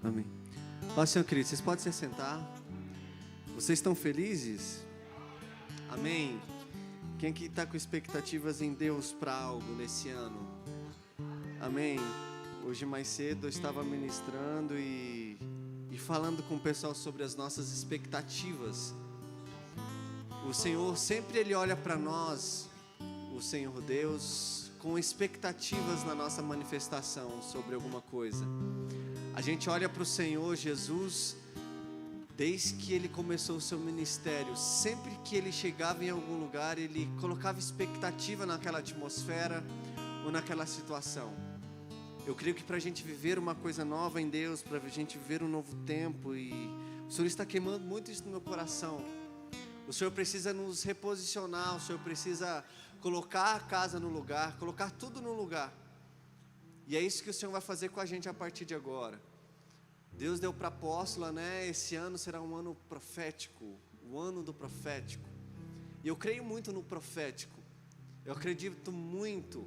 Amém. Ó, Senhor querido, vocês podem se sentar. Vocês estão felizes? Amém. Quem aqui está com expectativas em Deus para algo nesse ano? Amém. Hoje mais cedo eu estava ministrando e falando com o pessoal sobre as nossas expectativas. O Senhor sempre Ele olha para nós, o Senhor Deus, com expectativas na nossa manifestação sobre alguma coisa. A gente olha para o Senhor Jesus, desde que Ele começou o seu ministério, sempre que Ele chegava em algum lugar, Ele colocava expectativa naquela atmosfera ou naquela situação. Eu creio que para a gente viver uma coisa nova em Deus, para a gente viver um novo tempo, e o Senhor está queimando muito isso no meu coração. O Senhor precisa nos reposicionar, o Senhor precisa colocar a casa no lugar, colocar tudo no lugar. E é isso que o Senhor vai fazer com a gente a partir de agora. Deus deu para a apóstola, né? Esse ano será um ano profético, o ano do profético. E eu creio muito no profético. Eu acredito muito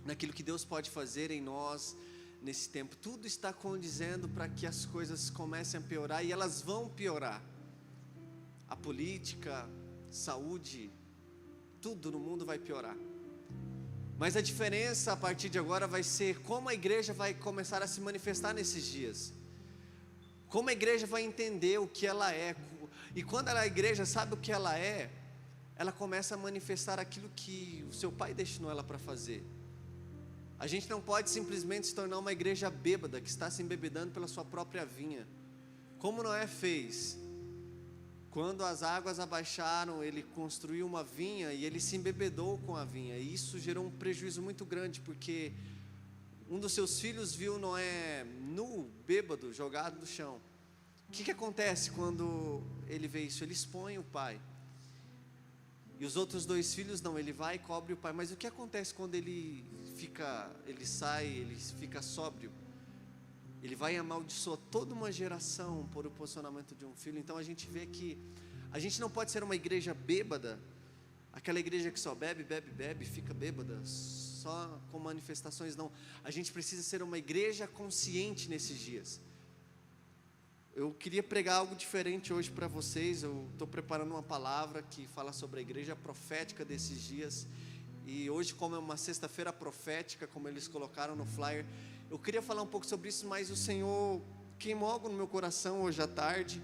naquilo que Deus pode fazer em nós nesse tempo. Tudo está condizendo para que as coisas comecem a piorar, e elas vão piorar. A política, saúde, tudo no mundo vai piorar. Mas a diferença a partir de agora vai ser como a igreja vai começar a se manifestar nesses dias. Como a igreja vai entender o que ela é. E quando a igreja sabe o que ela é, ela começa a manifestar aquilo que o seu pai destinou ela para fazer. A gente não pode simplesmente se tornar uma igreja bêbada, que está se embebedando pela sua própria vinha. Como Noé fez. Quando as águas abaixaram, ele construiu uma vinha e ele se embebedou com a vinha. E isso gerou um prejuízo muito grande, porque um dos seus filhos viu Noé nu, bêbado, jogado no chão. O que acontece quando ele vê isso? Ele expõe o pai. E os outros dois filhos não, ele vai e cobre o pai. Mas o que acontece quando ele sai, ele fica sóbrio? Ele vai amaldiçoar toda uma geração por o posicionamento de um filho. Então a gente vê que a gente não pode ser uma igreja bêbada, aquela igreja que só bebe, fica bêbada, só com manifestações. Não, a gente precisa ser uma igreja consciente nesses dias. Eu queria pregar algo diferente hoje para vocês. Eu estou preparando uma palavra que fala sobre a igreja profética desses dias. E hoje, como é uma sexta-feira profética, como eles colocaram no flyer, eu queria falar um pouco sobre isso, mas o Senhor queimou algo no meu coração hoje à tarde.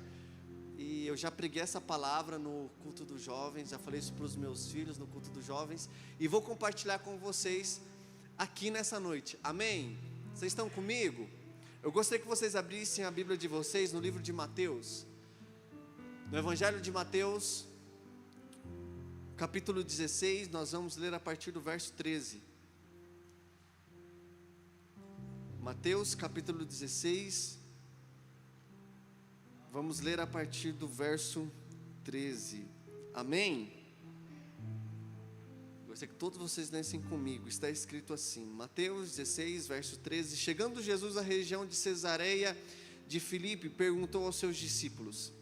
E eu já preguei essa palavra no culto dos jovens, já falei isso para os meus filhos no culto dos jovens. E vou compartilhar com vocês aqui nessa noite. Amém? Vocês estão comigo? Eu gostaria que vocês abrissem a Bíblia de vocês no livro de Mateus. No Evangelho de Mateus, capítulo 16, nós vamos ler a partir do verso 13. Mateus capítulo 16, vamos ler a partir do verso 13, amém? Gostaria que todos vocês lessem comigo, está escrito assim, Mateus 16, verso 13, chegando Jesus à região de Cesareia de Filipe, perguntou aos seus discípulos,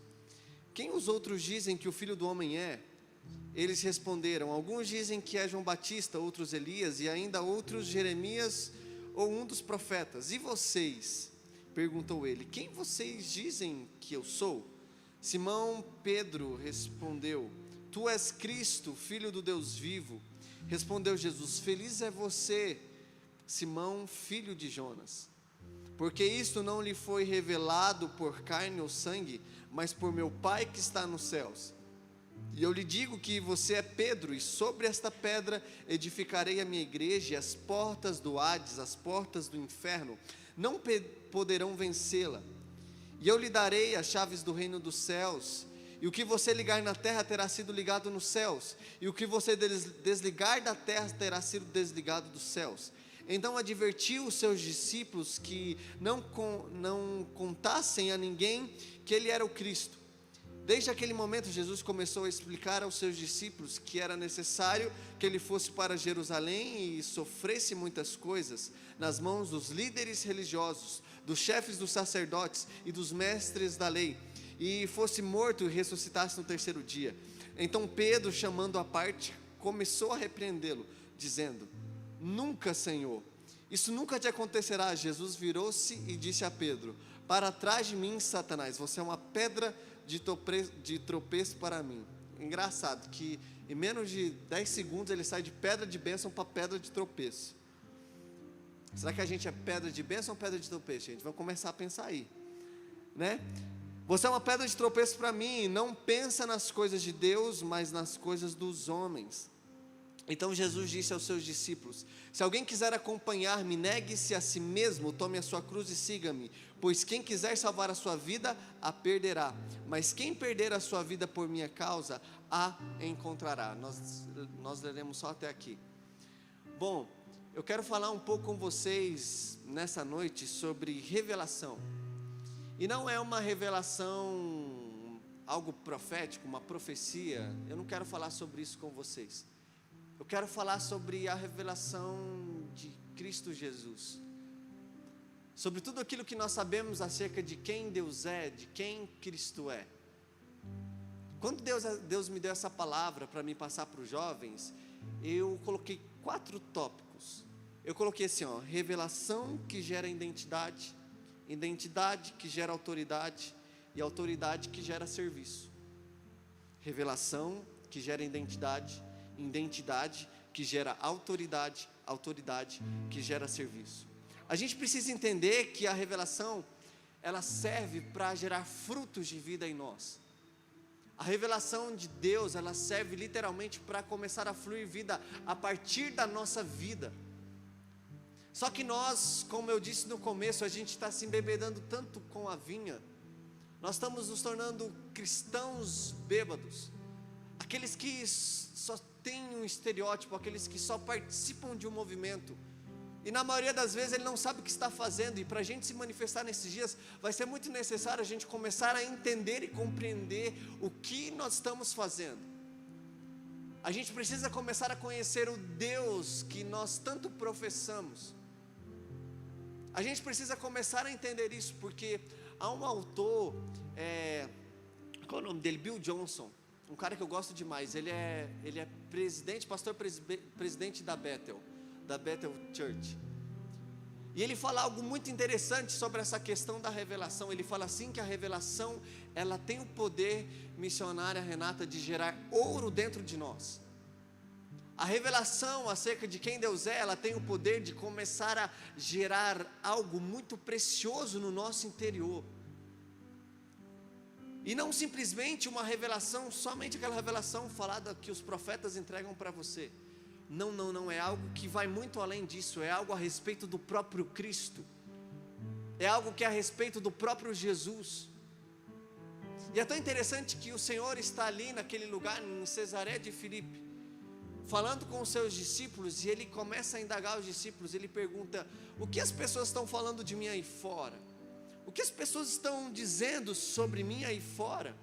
quem os outros dizem que o Filho do Homem é? Eles responderam, alguns dizem que é João Batista, outros Elias, e ainda outros Jeremias, ou um dos profetas. E vocês? Perguntou ele, quem vocês dizem que eu sou? Simão Pedro respondeu, tu és Cristo, filho do Deus vivo. Respondeu Jesus, feliz é você, Simão, filho de Jonas, porque isto não lhe foi revelado por carne ou sangue, mas por meu Pai que está nos céus. E eu lhe digo que você é Pedro, e sobre esta pedra edificarei a minha igreja, e as portas do Hades, as portas do inferno, não poderão vencê-la. E eu lhe darei as chaves do reino dos céus, e o que você ligar na terra terá sido ligado nos céus, e o que você desligar da terra terá sido desligado dos céus. Então advertiu os seus discípulos que não contassem a ninguém que ele era o Cristo. Desde aquele momento, Jesus começou a explicar aos seus discípulos que era necessário que ele fosse para Jerusalém e sofresse muitas coisas nas mãos dos líderes religiosos, dos chefes dos sacerdotes e dos mestres da lei, e fosse morto e ressuscitasse no terceiro dia. Então Pedro, chamando à parte, começou a repreendê-lo, dizendo, nunca, Senhor, Isso nunca te acontecerá. Jesus virou-se e disse a Pedro: para trás de mim, Satanás, você é uma pedra de tropeço para mim. Engraçado que em menos de 10 segundos ele sai de pedra de bênção para pedra de tropeço. Será que a gente é pedra de bênção ou pedra de tropeço, gente? Vamos começar a pensar aí, né? Você é uma pedra de tropeço para mim. Não pensa nas coisas de Deus, mas nas coisas dos homens. Então Jesus disse aos seus discípulos: se alguém quiser acompanhar-me, negue-se a si mesmo, tome a sua cruz e siga-me. Pois quem quiser salvar a sua vida, a perderá. Mas quem perder a sua vida por minha causa, a encontrará. Nós leremos só até aqui. Bom, eu quero falar um pouco com vocês nessa noite sobre revelação. E não é uma revelação, algo profético, uma profecia. Eu não quero falar sobre isso com vocês. Eu quero falar sobre a revelação de Cristo Jesus. Sobre tudo aquilo que nós sabemos acerca de quem Deus é, de quem Cristo é. Quando Deus me deu essa palavra para me passar para os jovens, eu coloquei 4 tópicos. Eu coloquei assim, revelação que gera identidade, identidade que gera autoridade e autoridade que gera serviço. Revelação que gera identidade, identidade que gera autoridade, autoridade que gera serviço. A gente precisa entender que a revelação, ela serve para gerar frutos de vida em nós. A revelação de Deus, ela serve literalmente para começar a fluir vida a partir da nossa vida. Só que nós, como eu disse no começo, a gente está se embebedando tanto com a vinha. Nós estamos nos tornando cristãos bêbados. Aqueles que só têm um estereótipo, aqueles que só participam de um movimento. E na maioria das vezes ele não sabe o que está fazendo. E para a gente se manifestar nesses dias, vai ser muito necessário a gente começar a entender e compreender o que nós estamos fazendo. A gente precisa começar a conhecer o Deus que nós tanto professamos. A gente precisa começar a entender isso, porque há um autor, qual é o nome dele? Bill Johnson, um cara que eu gosto demais. Ele é presidente, presidente da Bethel Church. E ele fala algo muito interessante sobre essa questão da revelação. Ele fala assim que a revelação, ela tem o poder, missionária Renata, de gerar ouro dentro de nós. A revelação acerca de quem Deus é, ela tem o poder de começar a gerar algo muito precioso no nosso interior. E não simplesmente uma revelação, somente aquela revelação falada que os profetas entregam para você. Não, é algo que vai muito além disso, é algo a respeito do próprio Cristo. É algo que é a respeito do próprio Jesus. E é tão interessante que o Senhor está ali naquele lugar, em Cesareia de Filipe, falando com os seus discípulos, e ele começa a indagar os discípulos. Ele pergunta: o que as pessoas estão falando de mim aí fora? O que as pessoas estão dizendo sobre mim aí fora?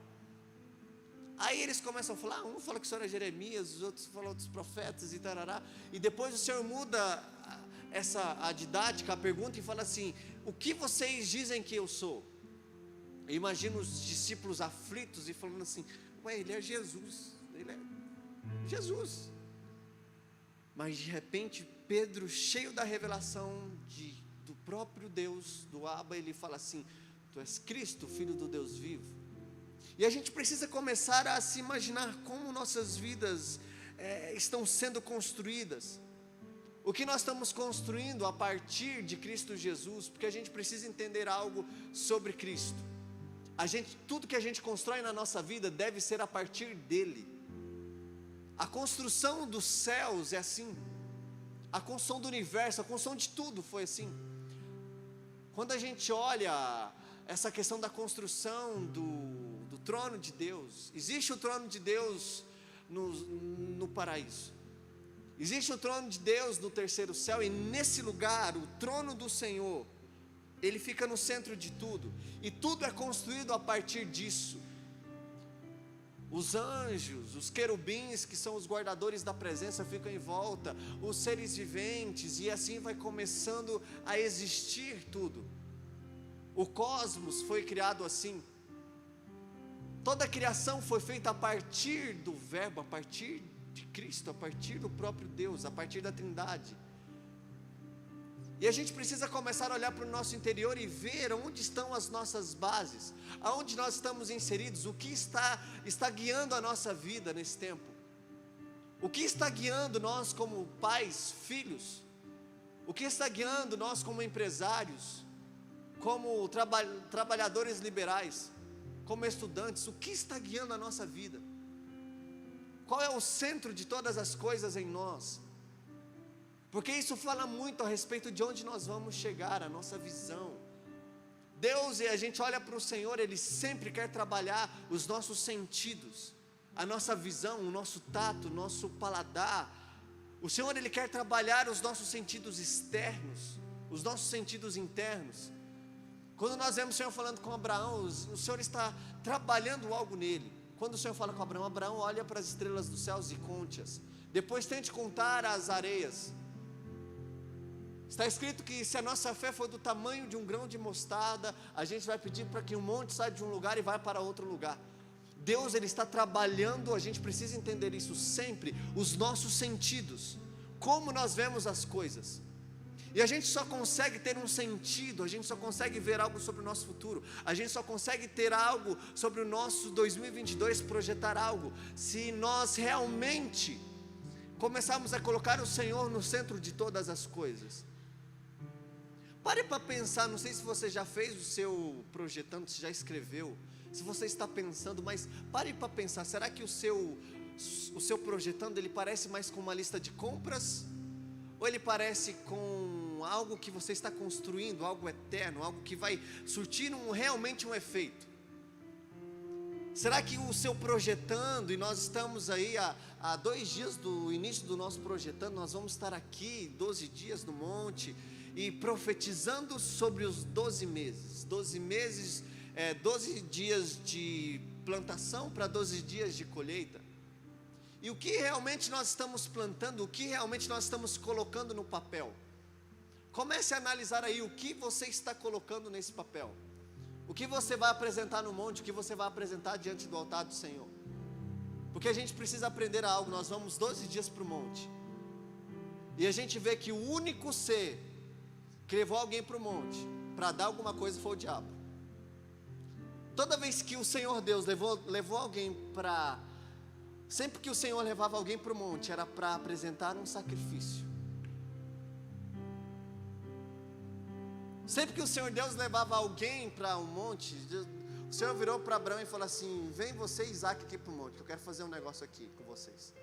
Aí eles começam a falar, um fala que o Senhor é Jeremias, os outros falam outros profetas e tarará. E depois o Senhor muda a didática, a pergunta, e fala assim: o que vocês dizem que eu sou? Eu imagino os discípulos aflitos e falando assim: ele é Jesus, ele é Jesus. Mas de repente Pedro, cheio da revelação do próprio Deus, do Abba, ele fala assim: tu és Cristo, Filho do Deus vivo. E a gente precisa começar a se imaginar como nossas vidas estão sendo construídas. O que nós estamos construindo a partir de Cristo Jesus, porque a gente precisa entender algo sobre Cristo. Tudo que a gente constrói na nossa vida deve ser a partir dele. A construção dos céus é assim. A construção do universo, a construção de tudo foi assim. Quando a gente olha essa questão da construção do trono de Deus, existe o trono de Deus no paraíso, existe o trono de Deus no terceiro céu, e nesse lugar, o trono do Senhor, ele fica no centro de tudo, e tudo é construído a partir disso. Os anjos, os querubins, que são os guardadores da presença, ficam em volta, os seres viventes, e assim vai começando a existir tudo. O cosmos foi criado assim. Toda a criação foi feita a partir do verbo, a partir de Cristo, a partir do próprio Deus, a partir da Trindade. E a gente precisa começar a olhar para o nosso interior e ver onde estão as nossas bases, aonde nós estamos inseridos, o que está guiando a nossa vida nesse tempo, o que está guiando nós como pais, filhos, o que está guiando nós como empresários, como trabalhadores liberais, como estudantes, o que está guiando a nossa vida? Qual é o centro de todas as coisas em nós? Porque isso fala muito a respeito de onde nós vamos chegar, a nossa visão. Deus, e a gente olha para o Senhor, Ele sempre quer trabalhar os nossos sentidos, a nossa visão, o nosso tato, o nosso paladar. O Senhor, Ele quer trabalhar os nossos sentidos externos, os nossos sentidos internos. Quando nós vemos o Senhor falando com Abraão, o Senhor está trabalhando algo nele. Quando o Senhor fala com Abraão, Abraão olha para as estrelas dos céus e conte-as. Depois tente contar as areias. Está escrito que se a nossa fé for do tamanho de um grão de mostarda, a gente vai pedir para que um monte saia de um lugar e vá para outro lugar. Deus, Ele está trabalhando, a gente precisa entender isso sempre, os nossos sentidos, como nós vemos as coisas. E a gente só consegue ter um sentido, a gente só consegue ver algo sobre o nosso futuro, a gente só consegue ter algo sobre o nosso 2022, projetar algo, se nós realmente começarmos a colocar o Senhor no centro de todas as coisas. Pare para pensar, não sei se você já fez o seu projetando, se já escreveu, se você está pensando, mas pare para pensar, será que o seu projetando, ele parece mais com uma lista de compras? Ou ele parece com algo que você está construindo, algo eterno, algo que vai surtir realmente um efeito? Será que o seu projetando, e nós estamos aí há 2 dias do início do nosso projetando, nós vamos estar aqui 12 dias no monte, e profetizando sobre os 12 meses, 12 dias de plantação para 12 dias de colheita. E o que realmente nós estamos plantando, o que realmente nós estamos colocando no papel? Comece a analisar aí o que você está colocando nesse papel. O que você vai apresentar no monte, o que você vai apresentar diante do altar do Senhor. Porque a gente precisa aprender algo, nós vamos 12 dias para o monte. E a gente vê que o único ser que levou alguém para o monte, para dar alguma coisa, foi o diabo. Toda vez que o Senhor Deus levou alguém para... Sempre que o Senhor levava alguém para o monte, era para apresentar um sacrifício. Sempre que o Senhor Deus levava alguém para um monte, o Senhor virou para Abraão e falou assim: vem você e Isaac aqui para o monte, eu quero fazer um negócio aqui com vocês.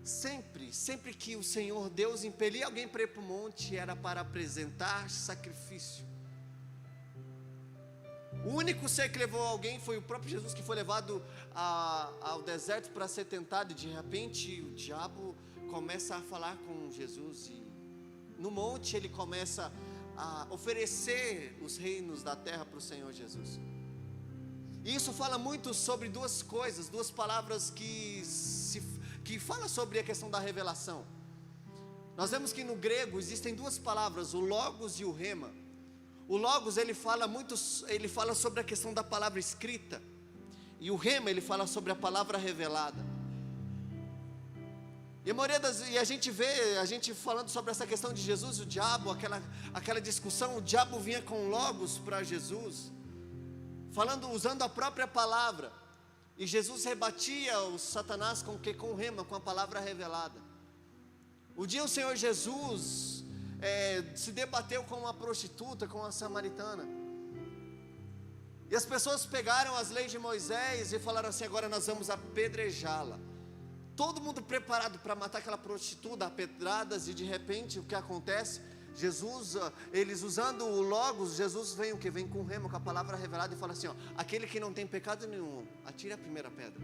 Sempre que o Senhor Deus impelia alguém para ir para o monte, era para apresentar sacrifício. O único ser que levou alguém foi o próprio Jesus, que foi levado ao deserto para ser tentado, e de repente o diabo começa a falar com Jesus, e no monte ele começa a oferecer os reinos da terra para o Senhor Jesus. E isso fala muito sobre 2 coisas, 2 palavras que fala sobre a questão da revelação. Nós vemos que no grego existem 2 palavras, o logos e o rema. O logos ele fala sobre a questão da palavra escrita, e o rema ele fala sobre a palavra revelada. E a gente falando sobre essa questão de Jesus e o diabo, aquela discussão, o diabo vinha com logos para Jesus, usando a própria palavra, e Jesus rebatia o Satanás com o rema, com a palavra revelada. Um dia o Senhor Jesus se debateu com uma prostituta, com uma samaritana, e as pessoas pegaram as leis de Moisés e falaram assim: agora nós vamos apedrejá-la. Todo mundo preparado para matar aquela prostituta a pedradas, e de repente o que acontece? Jesus, eles usando o logos, Jesus vem o que? Vem com o remo, com a palavra revelada, e fala assim: ó, aquele que não tem pecado nenhum, atire a primeira pedra.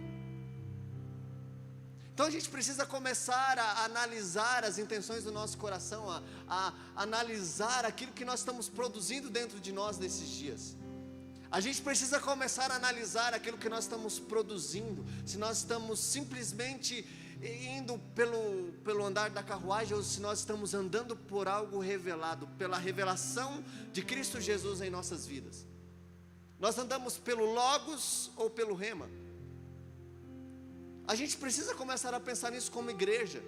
Então a gente precisa começar a analisar as intenções do nosso coração, a analisar aquilo que nós estamos produzindo dentro de nós nesses dias. A gente precisa começar a analisar aquilo que nós estamos produzindo, se nós estamos simplesmente indo pelo andar da carruagem, ou se nós estamos andando por algo revelado, pela revelação de Cristo Jesus em nossas vidas. Nós andamos pelo logos ou pelo rema? A gente precisa começar a pensar nisso como igreja.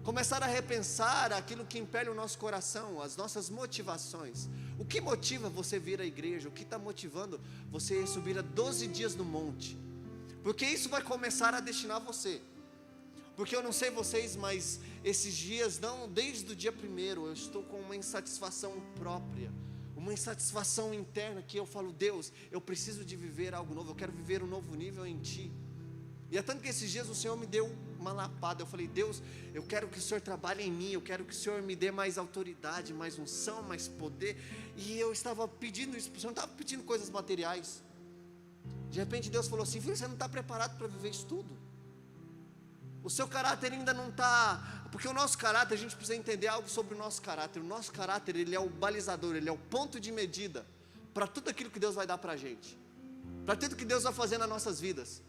Começar a repensar aquilo que impele o nosso coração, as nossas motivações. O que motiva você vir à igreja? O que está motivando você subir a 12 dias no monte? Porque isso vai começar a destinar você. Porque eu não sei vocês, mas esses dias, não, desde o dia 1º, eu estou com uma insatisfação própria, uma insatisfação interna, que eu falo: Deus, eu preciso de viver algo novo, eu quero viver um novo nível em Ti. E é tanto que esses dias o Senhor me deu uma lapada. Eu falei: Deus, eu quero que o Senhor trabalhe em mim, eu quero que o Senhor me dê mais autoridade, mais unção, mais poder. E eu estava pedindo isso para o Senhor, não estava pedindo coisas materiais. De repente Deus falou assim: filho, você não está preparado para viver isso tudo. O seu caráter ainda não está, porque o nosso caráter, a gente precisa entender algo sobre o nosso caráter. O nosso caráter, ele é o balizador, ele é o ponto de medida para tudo aquilo que Deus vai dar para a gente, para tudo que Deus vai fazer nas nossas vidas.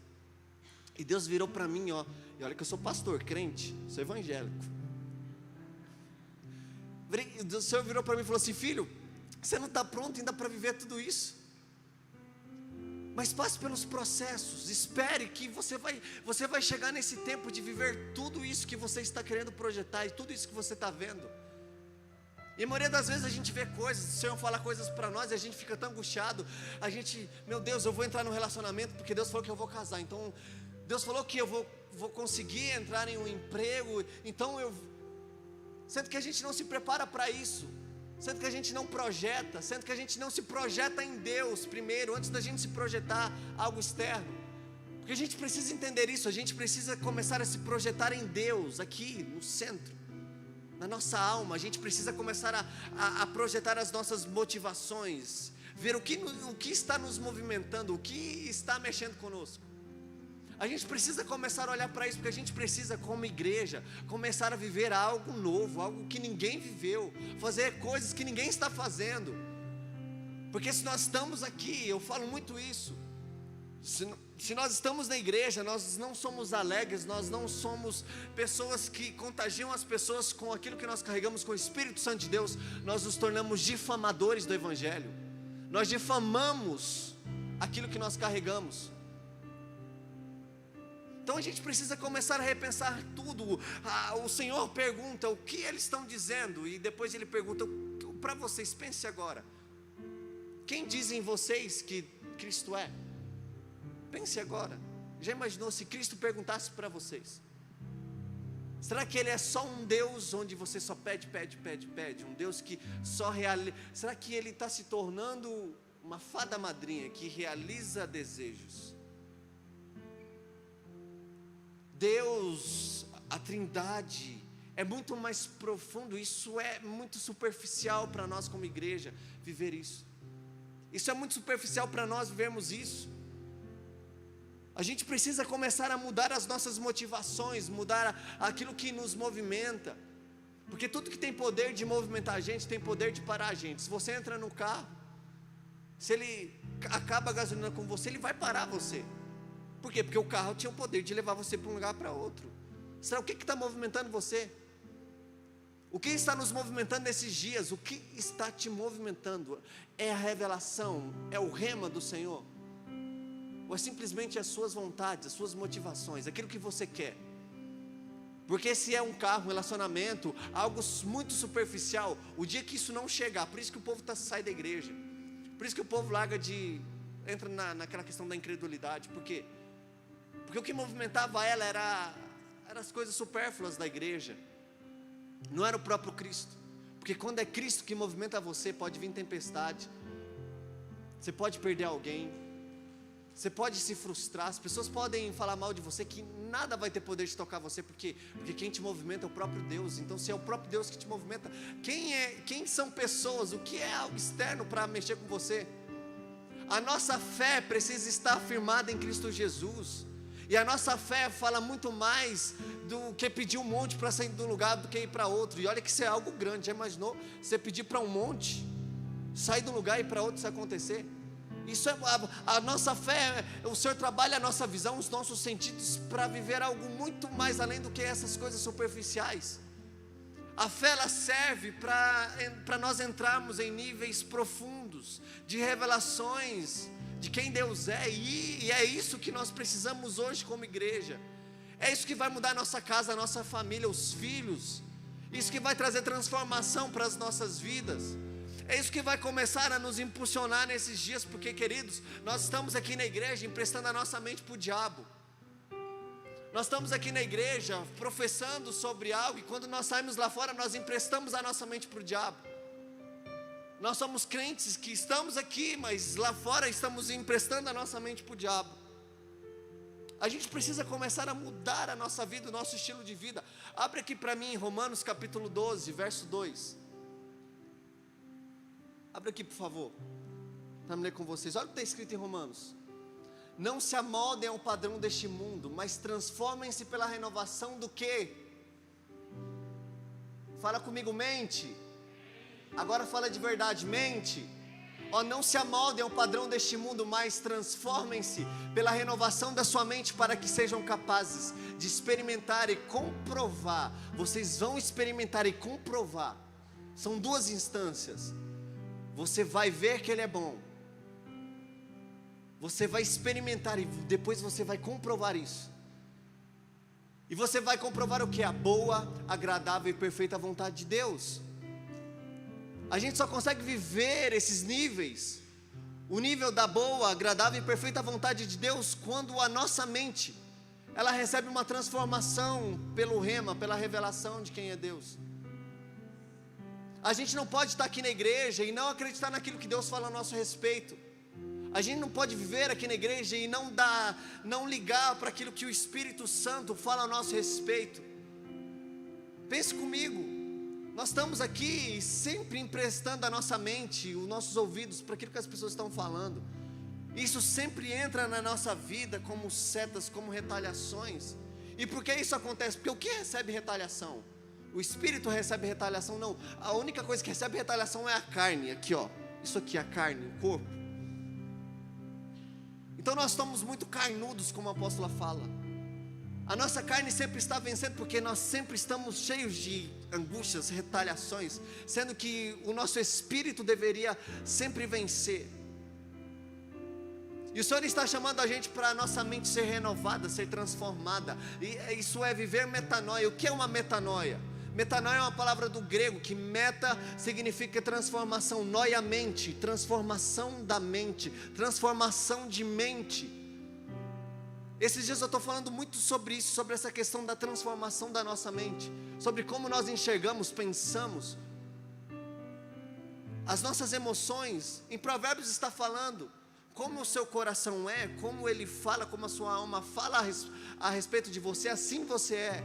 E Deus virou para mim, ó, e olha que eu sou pastor, crente, sou evangélico. O Senhor virou para mim e falou assim: filho, você não está pronto ainda para viver tudo isso, mas passe pelos processos, espere que você vai chegar nesse tempo de viver tudo isso que você está querendo projetar, e tudo isso que você está vendo. E a maioria das vezes a gente vê coisas, o Senhor fala coisas para nós e a gente fica tão angustiado. A gente, meu Deus, eu vou entrar num relacionamento porque Deus falou que eu vou casar, então Deus falou que eu vou conseguir entrar em um emprego, então sendo que a gente não se prepara para isso, sendo que a gente não projeta, sendo que a gente não se projeta em Deus primeiro, antes da gente se projetar algo externo. Porque a gente precisa entender isso, a gente precisa começar a se projetar em Deus, aqui no centro, na nossa alma. A gente precisa começar a projetar as nossas motivações, ver o que está nos movimentando, o que está mexendo conosco. A gente precisa começar a olhar para isso, porque a gente precisa, como igreja, começar a viver algo novo, algo que ninguém viveu, fazer coisas que ninguém está fazendo. Porque se nós estamos aqui, eu falo muito isso, se nós estamos na igreja, nós não somos alegres, nós não somos pessoas que contagiam as pessoas com aquilo que nós carregamos, com o Espírito Santo de Deus, nós nos tornamos difamadores do Evangelho, nós difamamos aquilo que nós carregamos. Então a gente precisa começar a repensar tudo. O Senhor pergunta o que eles estão dizendo, e depois Ele pergunta para vocês: pense agora, quem dizem vocês que Cristo é? Pense agora. Já imaginou se Cristo perguntasse para vocês? Será que Ele é só um Deus onde você só pede? Um Deus que só realiza? Será que Ele está se tornando uma fada madrinha que realiza desejos? Deus, a Trindade, é muito mais profundo. Isso é muito superficial para nós como igreja viver isso. Isso é muito superficial para nós vivermos isso. A gente precisa começar a mudar as nossas motivações, mudar aquilo que nos movimenta. Porque tudo que tem poder de movimentar a gente, tem poder de parar a gente. Se você entra no carro, se ele acaba a gasolina com você, ele vai parar você. Por quê? Porque o carro tinha o poder de levar você para um lugar para outro. Será o que está movimentando você? O que está nos movimentando nesses dias? O que está te movimentando? É a revelação? É o rema do Senhor? Ou é simplesmente as suas vontades, as suas motivações, aquilo que você quer? Porque se é um carro, um relacionamento, algo muito superficial, o dia que isso não chegar, por isso que o povo sai da igreja, por isso que o povo entra naquela questão da incredulidade. Por quê? Porque o que movimentava ela era as coisas supérfluas da igreja, não era o próprio Cristo. Porque quando é Cristo que movimenta você, pode vir tempestade, você pode perder alguém, você pode se frustrar, as pessoas podem falar mal de você, que nada vai ter poder de tocar você. Porque quem te movimenta é o próprio Deus. Então se é o próprio Deus que te movimenta, quem são pessoas, o que é algo externo para mexer com você? A nossa fé precisa estar firmada em Cristo Jesus. E a nossa fé fala muito mais do que pedir um monte para sair de um lugar do que ir para outro. E olha que isso é algo grande. Já imaginou você pedir para um monte, sair de um lugar e ir para outro, isso acontecer? Isso é a nossa fé. O Senhor trabalha a nossa visão, os nossos sentidos, para viver algo muito mais além do que essas coisas superficiais. A fé, ela serve para nós entrarmos em níveis profundos de revelações de quem Deus é. E é isso que nós precisamos hoje como igreja. É isso que vai mudar a nossa casa, a nossa família, os filhos. Isso que vai trazer transformação para as nossas vidas. É isso que vai começar a nos impulsionar nesses dias, porque, queridos, nós estamos aqui na igreja emprestando a nossa mente para o diabo. Nós estamos aqui na igreja professando sobre algo, e quando nós saímos lá fora, nós emprestamos a nossa mente para o diabo. Nós somos crentes que estamos aqui, mas lá fora estamos emprestando a nossa mente para o diabo. A gente precisa começar a mudar a nossa vida, o nosso estilo de vida. Abre aqui para mim, Romanos capítulo 12, verso 2. Abre aqui, por favor. Vamos ler com vocês. Olha o que está escrito em Romanos. Não se amoldem ao padrão deste mundo, mas transformem-se pela renovação do quê? Fala comigo, mente. Agora fala de verdade, mente. Não se amoldem ao padrão deste mundo, mas transformem-se pela renovação da sua mente, para que sejam capazes de experimentar e comprovar. Vocês vão experimentar e comprovar. São duas instâncias. Você vai ver que Ele é bom. Você vai experimentar e depois você vai comprovar isso. E você vai comprovar o que? A boa, agradável e perfeita vontade de Deus. A gente só consegue viver esses níveis, o nível da boa, agradável e perfeita vontade de Deus, quando a nossa mente, ela recebe uma transformação pelo rema, pela revelação de quem é Deus. A gente não pode estar aqui na igreja e não acreditar naquilo que Deus fala a nosso respeito. A gente não pode viver aqui na igreja e não ligar para aquilo que o Espírito Santo fala a nosso respeito. Pense comigo. Nós estamos aqui sempre emprestando a nossa mente, os nossos ouvidos para aquilo que as pessoas estão falando. Isso sempre entra na nossa vida como setas, como retaliações. E por que isso acontece? Porque o que recebe retaliação? O Espírito recebe retaliação? Não. A única coisa que recebe retaliação é a carne. Aqui, ó. Isso aqui, a carne, o corpo. Então nós estamos muito carnudos, como a apóstola fala. A nossa carne sempre está vencendo, porque nós sempre estamos cheios de angústias, retaliações, sendo que o nosso espírito deveria sempre vencer. E o Senhor está chamando a gente para a nossa mente ser renovada, ser transformada. E isso é viver metanoia. O que é uma metanoia? Metanoia é uma palavra do grego, que meta significa transformação, noia mente, transformação da mente, transformação de mente. Esses dias eu estou falando muito sobre isso, sobre essa questão da transformação da nossa mente, sobre como nós enxergamos, pensamos, as nossas emoções. Em Provérbios está falando como o seu coração é, como ele fala, como a sua alma fala a respeito de você, assim você é.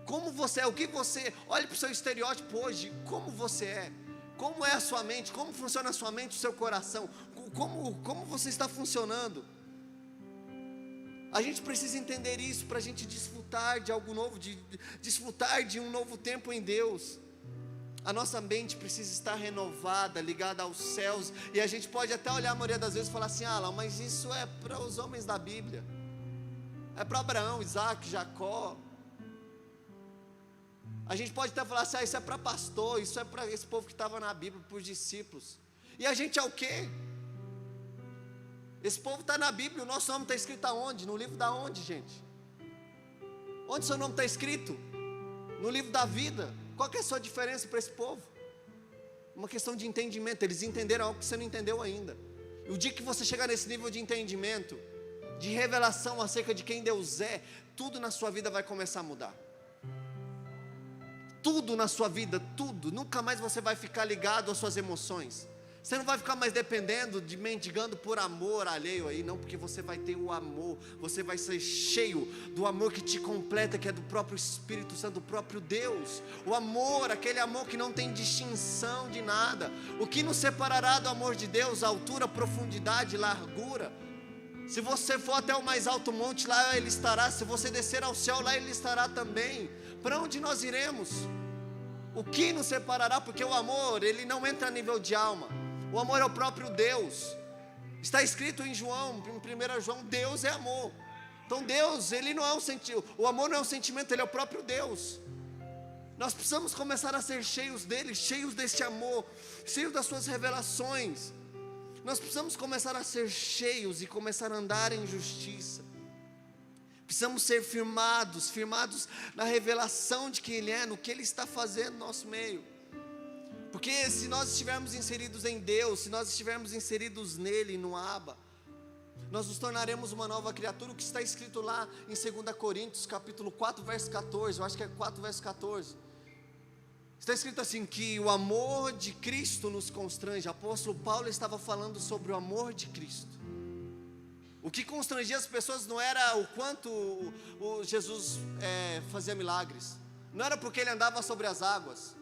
Como você é, o que você, olhe para o seu estereótipo hoje, como você é, como é a sua mente, como funciona a sua mente, o seu coração, como você está funcionando. A gente precisa entender isso para a gente desfrutar de algo novo, desfrutar de um novo tempo em Deus. A nossa mente precisa estar renovada, ligada aos céus. E a gente pode até olhar a maioria das vezes e falar assim: Alan, mas isso é para os homens da Bíblia, é para Abraão, Isaac, Jacó. A gente pode até falar assim: isso é para pastor, isso é para esse povo que estava na Bíblia, para os discípulos. E a gente é o quê? Esse povo está na Bíblia, o nosso nome está escrito aonde? No livro da onde, gente? Onde seu nome está escrito? No livro da vida. Qual que é a sua diferença para esse povo? Uma questão de entendimento. Eles entenderam algo que você não entendeu ainda. E o dia que você chegar nesse nível de entendimento, de revelação acerca de quem Deus é, tudo na sua vida vai começar a mudar. Tudo na sua vida, tudo. Nunca mais você vai ficar ligado às suas emoções. Você não vai ficar mais dependendo de mendigando por amor alheio aí, não, porque você vai ter o amor, você vai ser cheio do amor que te completa, que é do próprio Espírito Santo, do próprio Deus. O amor, aquele amor que não tem distinção de nada. O que nos separará do amor de Deus? Altura, profundidade, largura. Se você for até o mais alto monte, lá Ele estará. Se você descer ao céu, lá Ele estará também. Para onde nós iremos? O que nos separará? Porque o amor, ele não entra a nível de alma. O amor é o próprio Deus. Está escrito em João, em 1 João, Deus é amor. Então Deus, ele não é um sentimento. O amor não é um sentimento, ele é o próprio Deus. Nós precisamos começar a ser cheios dele, cheios desse amor, cheios das suas revelações. Nós precisamos começar a ser cheios e começar a andar em justiça. Precisamos ser firmados na revelação de quem Ele é, no que Ele está fazendo no nosso meio. Porque se nós estivermos inseridos em Deus, se nós estivermos inseridos nele, no Abba, nós nos tornaremos uma nova criatura. O que está escrito lá em 2 Coríntios, capítulo 4, verso 14, eu acho que é 4, verso 14. Está escrito assim, que o amor de Cristo nos constrange. O apóstolo Paulo estava falando sobre o amor de Cristo. O que constrangia as pessoas não era o quanto o Jesus fazia milagres, não era porque Ele andava sobre as águas,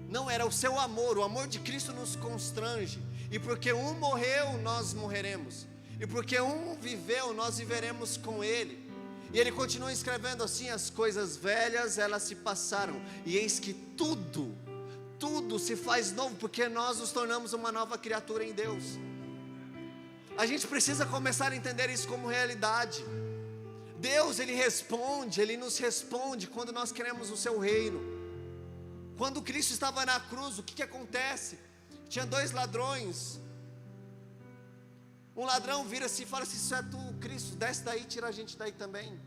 não, era o seu amor. O amor de Cristo nos constrange. E porque um morreu, nós morreremos. E porque um viveu, nós viveremos com Ele. E Ele continua escrevendo assim: as coisas velhas, elas se passaram, e eis que tudo se faz novo, porque nós nos tornamos uma nova criatura em Deus. A gente precisa começar a entender isso como realidade. Deus, Ele nos responde quando nós queremos o seu reino. Quando Cristo estava na cruz, o que acontece? Tinha 2 ladrões. Um ladrão vira-se e fala assim: se é tu, Cristo, desce daí, tira a gente daí também.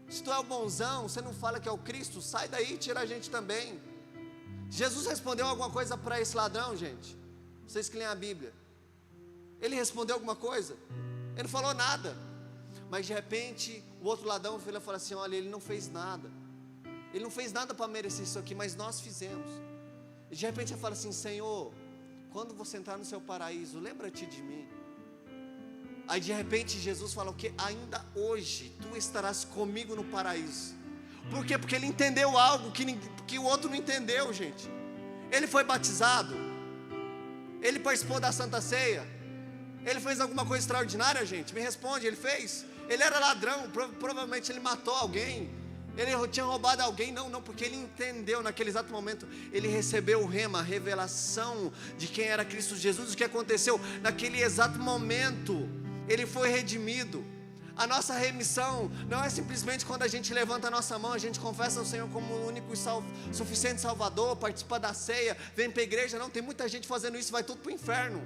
Se tu é o bonzão, você não fala que é o Cristo, sai daí e tira a gente também. Jesus respondeu alguma coisa para esse ladrão, gente? Vocês que leem a Bíblia, Ele respondeu alguma coisa? Ele não falou nada. Mas de repente, o outro ladrão fala assim: olha, ele não fez nada. Ele não fez nada para merecer isso aqui, mas nós fizemos. E de repente ele fala assim: Senhor, quando você entrar no seu paraíso, lembra-te de mim. Aí de repente Jesus fala o quê? Ainda hoje tu estarás comigo no paraíso. Por quê? Porque ele entendeu algo que o outro não entendeu, gente. Ele foi batizado, ele participou da Santa Ceia, ele fez alguma coisa extraordinária, gente? Me responde, ele fez? Ele era ladrão, provavelmente ele matou alguém, ele tinha roubado alguém. Não, porque ele entendeu naquele exato momento. Ele recebeu o rema, a revelação de quem era Cristo Jesus. O que aconteceu? Naquele exato momento, ele foi redimido. A nossa remissão não é simplesmente quando a gente levanta a nossa mão, a gente confessa o Senhor como o único e suficiente Salvador, participa da ceia, vem para a igreja. Não, tem muita gente fazendo isso, vai tudo para o inferno.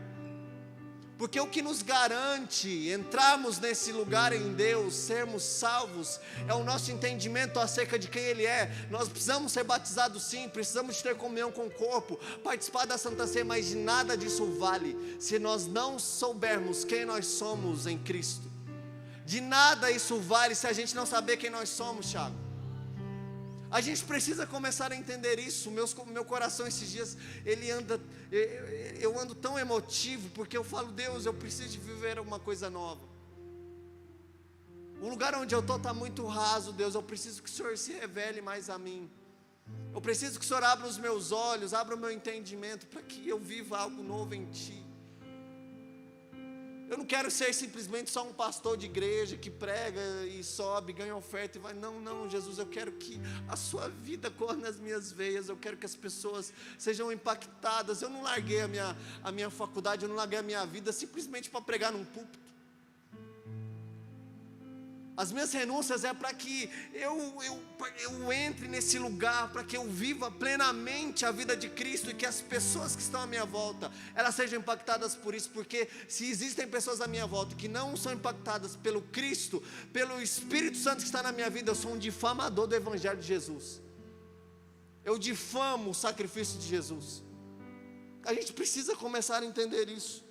Porque o que nos garante entrarmos nesse lugar em Deus, sermos salvos, é o nosso entendimento acerca de quem Ele é. Nós precisamos ser batizados sim, precisamos ter comunhão com o corpo, participar da Santa Ceia, mas de nada disso vale se nós não soubermos quem nós somos em Cristo. De nada isso vale se a gente não saber quem nós somos, Thiago. A gente precisa começar a entender isso. Meu coração esses dias, eu ando tão emotivo, porque eu falo: Deus, eu preciso de viver uma coisa nova. O lugar onde eu estou está muito raso, Deus. Eu preciso que o Senhor se revele mais a mim. Eu preciso que o Senhor abra os meus olhos, abra o meu entendimento, para que eu viva algo novo em Ti. Eu não quero ser simplesmente só um pastor de igreja que prega e sobe, ganha oferta e vai. Não, Jesus, eu quero que a sua vida corra nas minhas veias. Eu quero que as pessoas sejam impactadas. Eu não larguei a minha faculdade, eu não larguei a minha vida simplesmente para pregar num púlpito. As minhas renúncias é para que eu entre nesse lugar, para que eu viva plenamente a vida de Cristo, e que as pessoas que estão à minha volta, elas sejam impactadas por isso. Porque se existem pessoas à minha volta que não são impactadas pelo Cristo, pelo Espírito Santo que está na minha vida, eu sou um difamador do Evangelho de Jesus. Eu difamo o sacrifício de Jesus. A gente precisa começar a entender isso.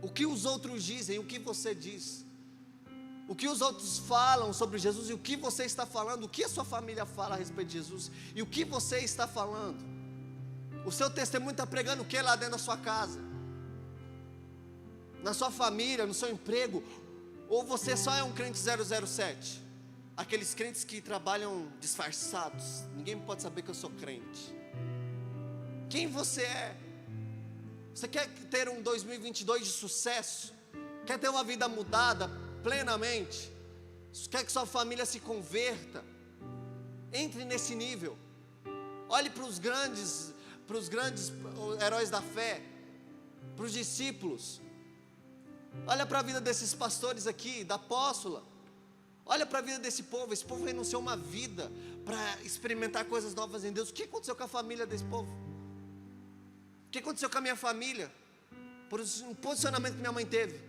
O que os outros dizem, o que você diz, o que os outros falam sobre Jesus, e o que você está falando, o que a sua família fala a respeito de Jesus, e o que você está falando. O seu testemunho está pregando o que lá dentro da sua casa, na sua família, no seu emprego? Ou você só é um crente 007, aqueles crentes que trabalham disfarçados, ninguém pode saber que eu sou crente? Quem você é? Você quer ter um 2022 de sucesso? Quer ter uma vida mudada plenamente? Quer que sua família se converta? Entre nesse nível. Olhe para os grandes heróis da fé, para os discípulos. Olha para a vida desses pastores aqui, da apóstola. Olha para a vida desse povo. Esse povo renunciou uma vida para experimentar coisas novas em Deus. O que aconteceu com a família desse povo? O que aconteceu com a minha família? Por um posicionamento que minha mãe teve.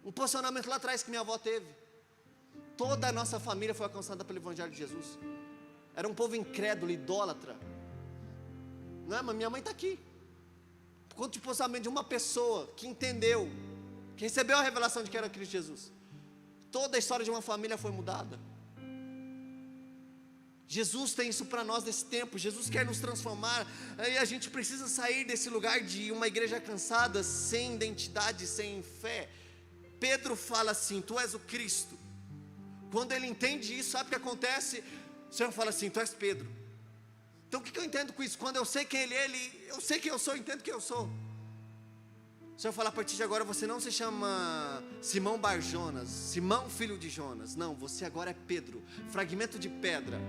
Um posicionamento lá atrás que minha avó teve. Toda a nossa família foi alcançada pelo Evangelho de Jesus. Era um povo incrédulo, idólatra. Não é, mas minha mãe está aqui. Por conta de posicionamento de uma pessoa que entendeu, que recebeu a revelação de que era Cristo Jesus. Toda a história de uma família foi mudada. Jesus tem isso para nós nesse tempo. Jesus quer nos transformar. E a gente precisa sair desse lugar de uma igreja cansada, sem identidade, sem fé. Pedro fala assim: tu és o Cristo. Quando ele entende isso, sabe o que acontece? O Senhor fala assim: tu és Pedro. Então o que eu entendo com isso? Quando eu sei quem ele é, eu sei quem eu sou, eu entendo quem eu sou. O Senhor fala: a partir de agora você não se chama Simão Bar-Jonas, Simão filho de Jonas. Não, você agora é Pedro, fragmento de pedra.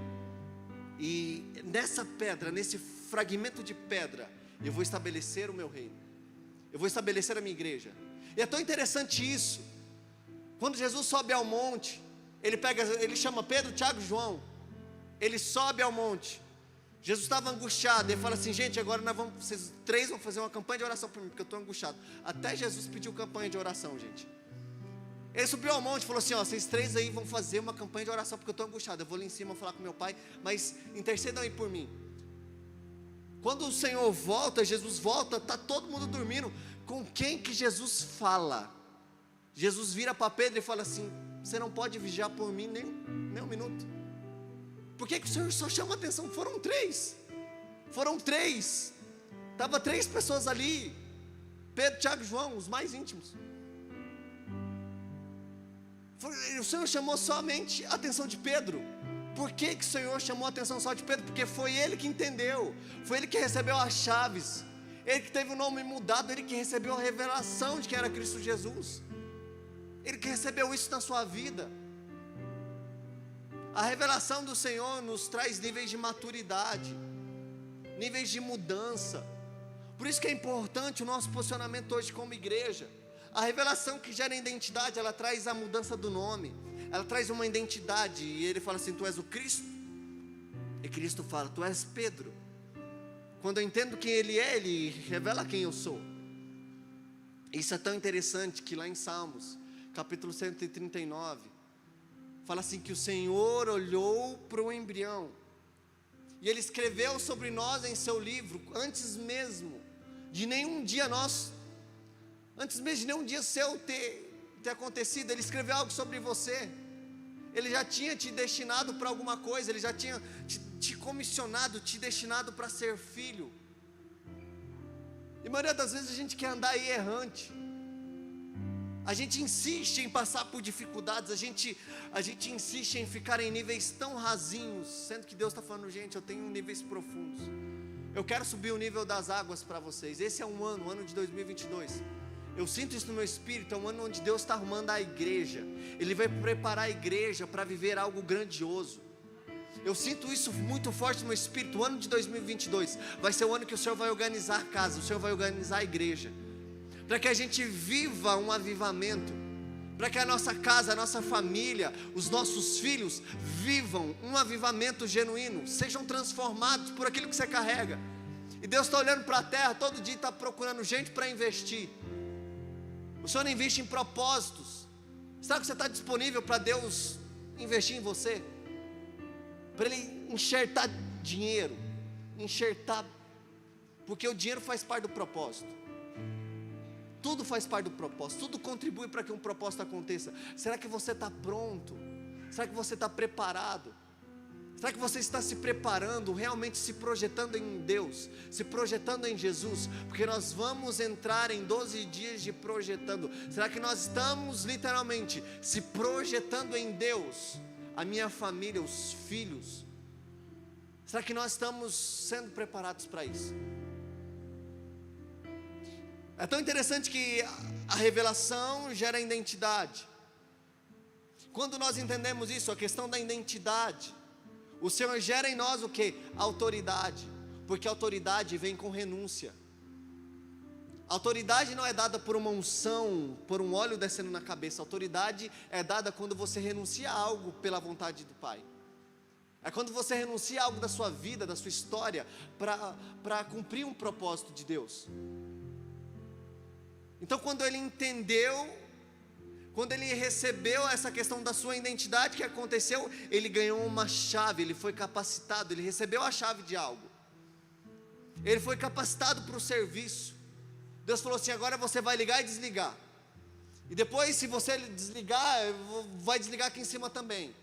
E nessa pedra, nesse fragmento de pedra, eu vou estabelecer o meu reino. Eu vou estabelecer a minha igreja. E é tão interessante isso. Quando Jesus sobe ao monte, ele chama Pedro, Tiago e João. Ele sobe ao monte. Jesus estava angustiado. Ele fala assim: gente, agora vocês três vão fazer uma campanha de oração por mim, porque eu estou angustiado. Até Jesus pediu campanha de oração, gente. Ele subiu ao monte e falou assim: ó, vocês três aí vão fazer uma campanha de oração, porque eu estou angustiado. Eu vou lá em cima falar com meu pai, mas intercedam aí por mim. Quando o Senhor volta, Jesus volta, está todo mundo dormindo. Com quem que Jesus fala? Jesus vira para Pedro e fala assim: você não pode vigiar por mim nem um minuto. Por que o Senhor só chama atenção? Foram três. Estava 3 pessoas ali: Pedro, Tiago e João, os mais íntimos. O Senhor chamou somente a atenção de Pedro. Por que o Senhor chamou a atenção só de Pedro? Porque foi ele que entendeu, foi ele que recebeu as chaves, ele que teve o nome mudado, ele que recebeu a revelação de que era Cristo Jesus, ele que recebeu isso na sua vida. A revelação do Senhor nos traz níveis de maturidade, níveis de mudança. Por isso que é importante o nosso posicionamento hoje como igreja. A revelação que gera identidade, ela traz a mudança do nome, ela traz uma identidade. E ele fala assim: tu és o Cristo. E Cristo fala: tu és Pedro. Quando eu entendo quem ele é, ele revela quem eu sou. Isso é tão interessante que lá em Salmos, capítulo 139, fala assim que o Senhor olhou para o embrião, e Ele escreveu sobre nós em seu livro, antes mesmo de nenhum dia seu ter acontecido. Ele escreveu algo sobre você. Ele já tinha te destinado para alguma coisa. Ele já tinha te comissionado, te destinado para ser filho. E a maioria das vezes a gente quer andar aí errante. A gente insiste em passar por dificuldades. A gente insiste em ficar em níveis tão rasinhos, sendo que Deus está falando: gente, eu tenho níveis profundos. Eu quero subir o nível das águas para vocês. Esse é o ano de 2022. Eu sinto isso no meu espírito. É um ano onde Deus está arrumando a igreja. Ele vai preparar a igreja para viver algo grandioso. Eu sinto isso muito forte no meu espírito. O ano de 2022 vai ser o ano que o Senhor vai organizar a casa, o Senhor vai organizar a igreja, para que a gente viva um avivamento, para que a nossa casa, a nossa família, os nossos filhos vivam um avivamento genuíno, sejam transformados por aquilo que você carrega. E Deus está olhando para a terra todo dia e está procurando gente para investir. O Senhor investe em propósitos. Será que você está disponível para Deus investir em você? Para Ele enxertar dinheiro, porque o dinheiro faz parte do propósito. Tudo faz parte do propósito, tudo contribui para que um propósito aconteça. Será que você está pronto? Será que você está preparado? Será que você está se preparando, realmente se projetando em Deus, se projetando em Jesus? Porque nós vamos entrar em 12 dias de projetando. Será que nós estamos literalmente se projetando em Deus? A minha família, os filhos. Será que nós estamos sendo preparados para isso? É tão interessante que a revelação gera identidade. Quando nós entendemos isso, a questão da identidade, o Senhor gera em nós o que? Autoridade. Porque a autoridade vem com renúncia. A autoridade não é dada por uma unção, por um óleo descendo na cabeça. A autoridade é dada quando você renuncia a algo pela vontade do Pai. É quando você renuncia a algo da sua vida, da sua história, para cumprir um propósito de Deus. Então, quando ele entendeu, Quando ele recebeu essa questão da sua identidade, que aconteceu? Ele ganhou uma chave, ele foi capacitado, ele recebeu a chave de algo. Ele foi capacitado para o serviço. Deus falou assim: agora você vai ligar e desligar. E depois, se você desligar, vai desligar aqui em cima também.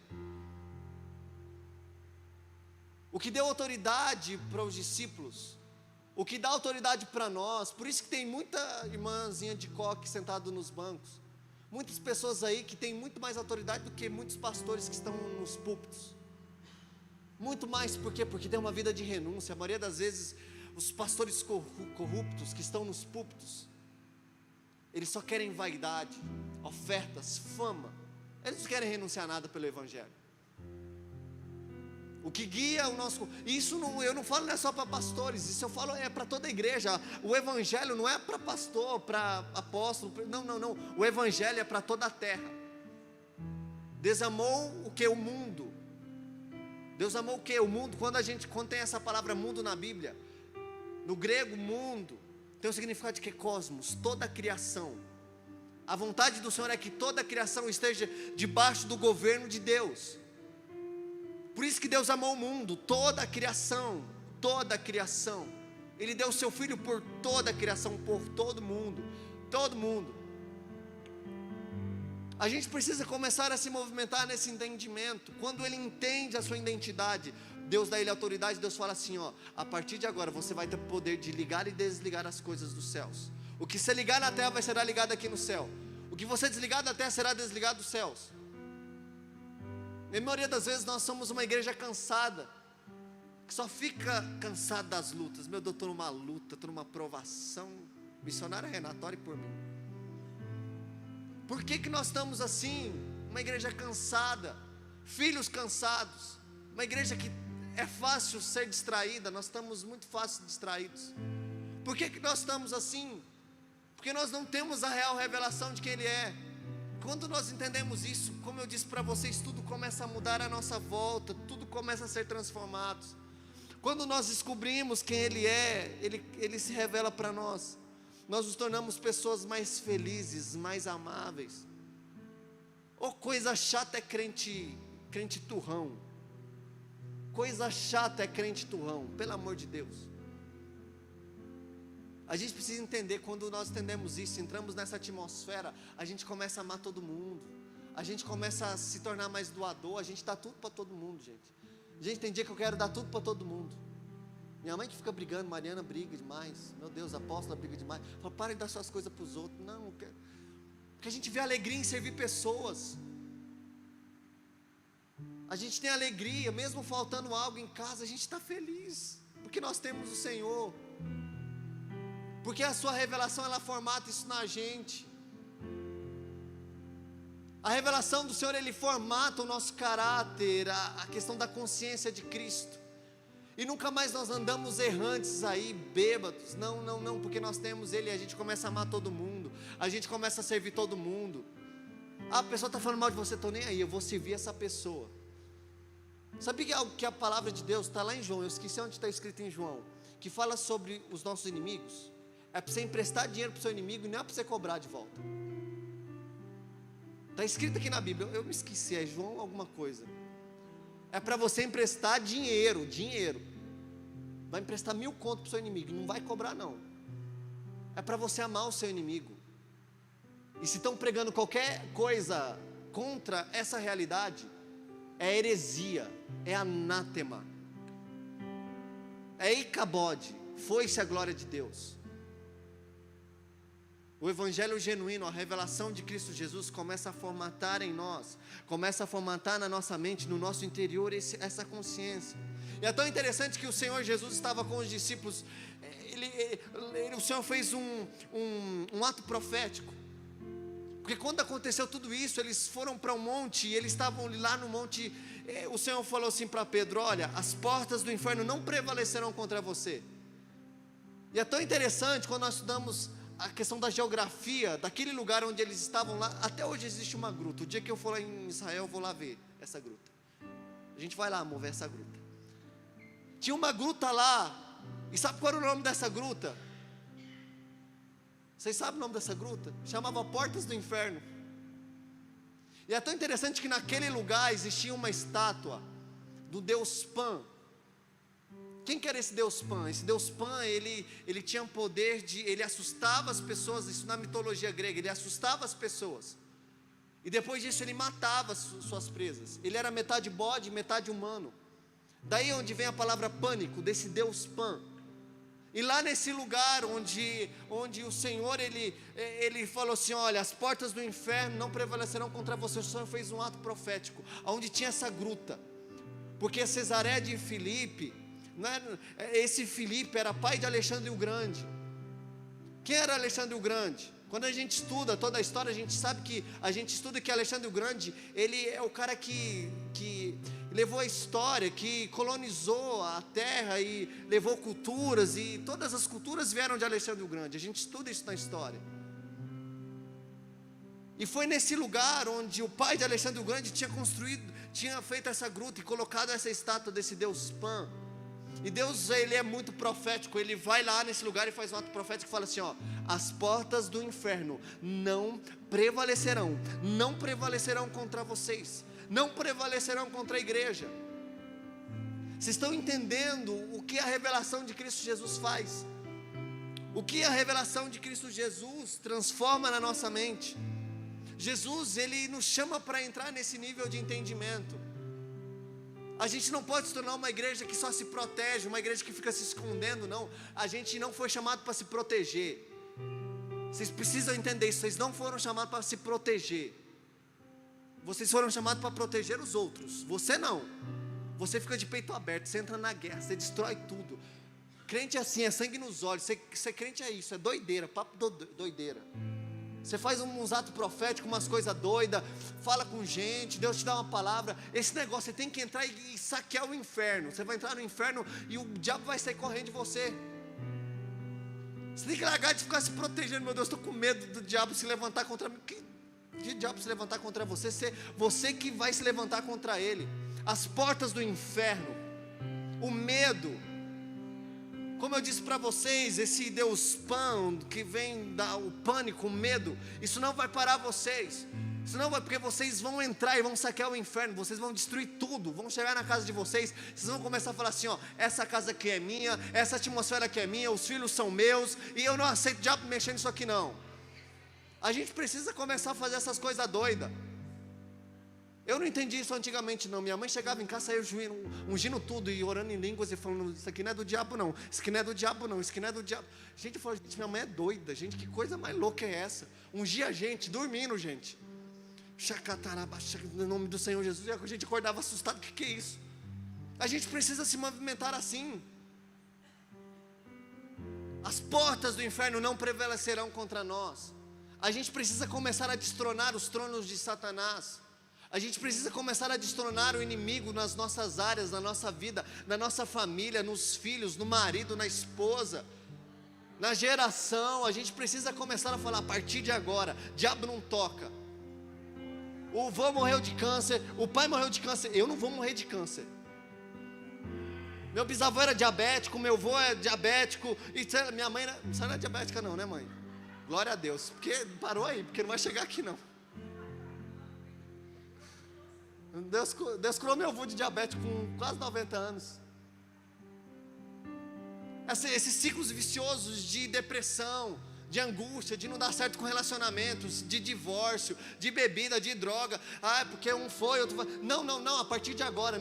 O que deu autoridade para os discípulos, o que dá autoridade para nós, por isso que tem muita irmãzinha de coque sentado nos bancos, muitas pessoas aí que têm muito mais autoridade do que muitos pastores que estão nos púlpitos. Muito mais, por quê? Porque tem uma vida de renúncia. A maioria das vezes, os pastores corruptos que estão nos púlpitos, eles só querem vaidade, ofertas, fama. Eles não querem renunciar a nada pelo Evangelho. O que guia o nosso... Isso não, eu não falo não é só para pastores, isso eu falo é para toda a igreja. O Evangelho não é para pastor, para apóstolo, não. O Evangelho é para toda a terra. Deus amou o que? O mundo. Deus amou o que? O mundo. Quando tem essa palavra mundo na Bíblia, no grego mundo tem o significado de que? Cosmos, toda a criação. A vontade do Senhor é que toda a criação esteja debaixo do governo de Deus. Por isso que Deus amou o mundo, toda a criação, toda a criação. Ele deu o seu Filho por toda a criação, por todo mundo, todo mundo. A gente precisa começar a se movimentar nesse entendimento. Quando ele entende a sua identidade, Deus dá ele autoridade. Deus fala assim, ó: a partir de agora você vai ter o poder de ligar e desligar as coisas dos céus. O que você ligar na terra vai ser ligado aqui no céu. O que você desligar da terra será desligado dos céus. Na maioria das vezes nós somos uma igreja cansada, que só fica cansada das lutas. Meu Deus, estou numa luta, estou numa provação. Missionário Renato, ore por mim. Por que nós estamos assim? Uma igreja cansada, filhos cansados, uma igreja que é fácil ser distraída. Nós estamos muito fácil distraídos. Por que nós estamos assim? Porque nós não temos a real revelação de quem Ele é. Quando nós entendemos isso, como eu disse para vocês, tudo começa a mudar à nossa volta, tudo começa a ser transformado. Quando nós descobrimos quem Ele é, Ele se revela para nós. Nós nos tornamos pessoas mais felizes, mais amáveis. Oh, coisa chata é crente turrão. Coisa chata é crente turrão, pelo amor de Deus. A gente precisa entender, quando nós entendemos isso, entramos nessa atmosfera, a gente começa a amar todo mundo. A gente começa a se tornar mais doador, a gente dá tudo para todo mundo, gente. Gente, tem dia que eu quero dar tudo para todo mundo. Minha mãe que fica brigando, Mariana briga demais. Meu Deus, a apóstola briga demais. Fala, para de dar suas coisas para os outros. Não, porque a gente vê alegria em servir pessoas. A gente tem alegria, mesmo faltando algo em casa, a gente está feliz. Porque nós temos o Senhor. Porque a sua revelação, ela formata isso na gente. A revelação do Senhor, Ele formata o nosso caráter, a questão da consciência de Cristo. E nunca mais nós andamos errantes aí, bêbados. Não, porque nós temos Ele e a gente começa a amar todo mundo. A gente começa a servir todo mundo. Ah, a pessoa está falando mal de você, estou nem aí, eu vou servir essa pessoa. Sabe que a palavra de Deus está lá em João, eu esqueci onde está escrito em João, que fala sobre os nossos inimigos. É para você emprestar dinheiro para o seu inimigo e não é para você cobrar de volta. Está escrito aqui na Bíblia, eu me esqueci, é João alguma coisa. É para você emprestar dinheiro. Vai emprestar 1000 conto para o seu inimigo, não vai cobrar não. É para você amar o seu inimigo. E se estão pregando qualquer coisa contra essa realidade, é heresia, é anátema, é icabode, foi-se a glória de Deus. O Evangelho genuíno, a revelação de Cristo Jesus começa a formatar em nós, começa a formatar na nossa mente, no nosso interior, essa consciência. E é tão interessante que o Senhor Jesus estava com os discípulos, o Senhor fez um ato profético, porque quando aconteceu tudo isso, eles foram para um monte, e eles estavam lá no monte, o Senhor falou assim para Pedro: olha, as portas do inferno não prevalecerão contra você. E é tão interessante quando nós estudamos a questão da geografia, daquele lugar onde eles estavam lá. Até hoje existe uma gruta. O dia que eu for lá em Israel, eu vou lá ver essa gruta. A gente vai lá mover essa gruta. Tinha uma gruta lá, e sabe qual era o nome dessa gruta? Vocês sabem o nome dessa gruta? Chamava Portas do Inferno. E é tão interessante que naquele lugar existia uma estátua do deus Pan. Quem que era esse deus Pan? Esse deus Pan, ele tinha um poder ele assustava as pessoas, isso na mitologia grega, ele assustava as pessoas. E depois disso ele matava suas presas. Ele era metade bode, metade humano. Daí onde vem a palavra pânico, desse deus Pan. E lá nesse lugar onde o Senhor, ele falou assim, olha, as portas do inferno não prevalecerão contra você. O Senhor fez um ato profético, onde tinha essa gruta. Porque Cesaré de Filipe, esse Filipe era pai de Alexandre o Grande. Quem era Alexandre o Grande? Quando a gente estuda toda a história, a gente estuda que Alexandre o Grande, ele é o cara que levou a história, que colonizou a terra e levou culturas, e todas as culturas vieram de Alexandre o Grande. A gente estuda isso na história. E foi nesse lugar onde o pai de Alexandre o Grande tinha feito essa gruta e colocado essa estátua desse deus Pan. E Deus, ele é muito profético. Ele vai lá nesse lugar e faz um ato profético e fala assim, ó: as portas do inferno não prevalecerão contra vocês, não prevalecerão contra a igreja. Vocês estão entendendo o que a revelação de Cristo Jesus faz? O que a revelação de Cristo Jesus transforma na nossa mente? Jesus, ele nos chama para entrar nesse nível de entendimento. A gente não pode se tornar uma igreja que só se protege, uma igreja que fica se escondendo, não. A gente não foi chamado para se proteger. Vocês precisam entender isso. Vocês não foram chamados para se proteger. Vocês foram chamados para proteger os outros. Você não. Você fica de peito aberto, você entra na guerra, você destrói tudo. Crente é assim, é sangue nos olhos. Ser crente é isso, é doideira, papo doideira. Você faz uns atos proféticos, umas coisas doidas, fala com gente, Deus te dá uma palavra. Esse negócio, você tem que entrar e saquear o inferno. Você vai entrar no inferno e o diabo vai sair correndo de você. Você tem que largar de ficar se protegendo. Meu Deus, estou com medo do diabo se levantar contra mim. Que diabo se levantar contra você? Você que vai se levantar contra ele. As portas do inferno, o medo. Como eu disse para vocês, esse Deus Pan, que vem o pânico, o medo, isso não vai parar vocês. Isso não vai, porque vocês vão entrar e vão saquear o inferno. Vocês vão destruir tudo. Vão chegar na casa de vocês. Vocês vão começar a falar assim, ó: essa casa aqui é minha, essa atmosfera aqui é minha, os filhos são meus, e eu não aceito o diabo mexendo nisso aqui não. A gente precisa começar a fazer essas coisas doidas. Eu não entendi isso antigamente não. Minha mãe chegava em casa, saía ungindo tudo e orando em línguas e falando: isso aqui não é do diabo não, isso aqui não é do diabo não, isso aqui não é do diabo. Gente, falou: gente, minha mãe é doida, gente, que coisa mais louca é essa? Ungia a gente, dormindo, gente. Chacataraba, no nome do Senhor Jesus. E a gente acordava assustado: o que é isso? A gente precisa se movimentar assim. As portas do inferno não prevalecerão contra nós. A gente precisa começar a destronar os tronos de Satanás. A gente precisa começar a destronar o inimigo nas nossas áreas, na nossa vida, na nossa família, nos filhos, no marido, na esposa, na geração. A gente precisa começar a falar: a partir de agora, diabo não toca. O avô morreu de câncer, o pai morreu de câncer, eu não vou morrer de câncer. Meu bisavô era diabético, meu avô é diabético, e minha mãe não é diabética não, né, mãe? Glória a Deus, porque parou aí, porque não vai chegar aqui não. Deus curou meu avô de diabetes com quase 90 anos. Esses ciclos viciosos de depressão, de angústia, de não dar certo com relacionamentos, de divórcio, de bebida, de droga. Porque um foi, outro foi. Não, a partir de agora